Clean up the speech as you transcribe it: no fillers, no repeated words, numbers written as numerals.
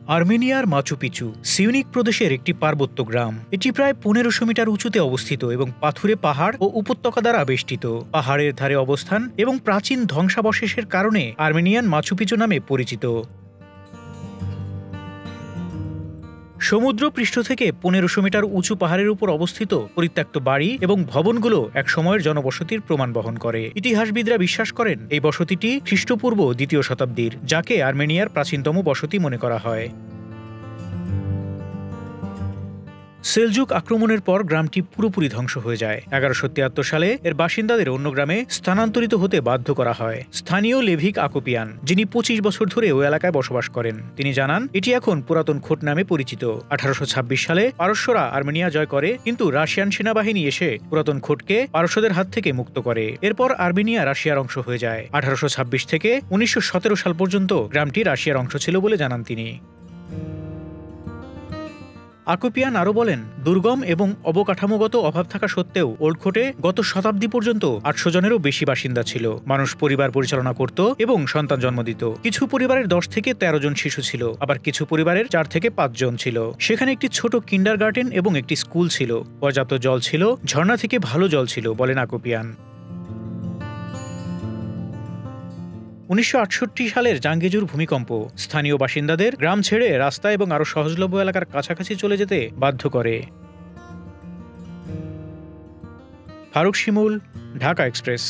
আর্মেনিয়ার Machu Picchu scenic প্রদেশের একটি পার্বত্য গ্রাম। এটি প্রায় ১৫০০ মিটার উঁচুতে অবস্থিত এবং পাথুরে পাহাড় ও উপত্যকা দ্বারা বেষ্টিত। পাহাড়ের ধারে অবস্থান এবং প্রাচীন ধ্বংসাবশেষের কারণে আর্মেনিয়ান মাচু পিচু নামে পরিচিত। সমুদ্র পৃষ্ঠ থেকে ১৫০০ মিটার উঁচু পাহাড়ের উপর অবস্থিত পরিত্যক্ত বাড়ি এবং ভবনগুলো এক সময়ের জনবসতির প্রমাণ বহন করে। ইতিহাসবিদরা বিশ্বাস করেন এই বসতিটি খ্রিস্টপূর্ব ২য় শতাব্দীর, যাকে আর্মেনিয়ার প্রাচীনতম বসতি মনে করা হয়। সেলজুক আক্রমণের পর গ্রামটি পুরোপুরি ধ্বংস হয়ে যায়। ১১৭৩ সালে এর বাসিন্দাদের অন্য গ্রামে স্থানান্তরিত হতে বাধ্য করা হয়। স্থানীয় লেভিক আকোপিয়ান, যিনি ২৫ বছর ধরে ওই এলাকায় বসবাস করেন, তিনি জানান এটি এখন পুরাতন খোট নামে পরিচিত। ১৮২৬ সালে পারস্যরা আর্মেনিয়া জয় করে, কিন্তু রাশিয়ান সেনাবাহিনী এসে পুরাতন খোটকে পারস্যদের হাত থেকে মুক্ত করে। এরপর আর্মেনিয়া রাশিয়ার অংশ হয়ে যায়। ১৮২৬ থেকে ১৯১৭ সাল পর্যন্ত গ্রামটি রাশিয়ার অংশ ছিল বলে জানান তিনি। আকোপিয়ান আরও বলেন, দুর্গম এবং অবকাঠামোগত অভাব থাকা সত্ত্বেও ওল্ড খোটে গত শতাব্দী পর্যন্ত ৮০০ জনেরও বেশি বাসিন্দা ছিল। মানুষ পরিবার পরিচালনা করত এবং সন্তান জন্ম দিত। কিছু পরিবারের ১০ থেকে ১৩ জন শিশু ছিল, আবার কিছু পরিবারের ৪ থেকে ৫ জন ছিল। সেখানে একটি ছোট কিন্ডারগার্টেন এবং একটি স্কুল ছিল। পর্যাপ্ত জল ছিল, ঝর্ণা থেকে ভালো জল ছিল, বলেন আকোপিয়ান। ১৯৬৮ সালের জাঙ্গেজুর ভূমিকম্প স্থানীয় বাসিন্দাদের গ্রাম ছেড়ে রাস্তা এবং আরও সহজলভ্য এলাকার কাছাকাছি চলে যেতে বাধ্য করে। ফারুক শিমুল, ঢাকা এক্সপ্রেস।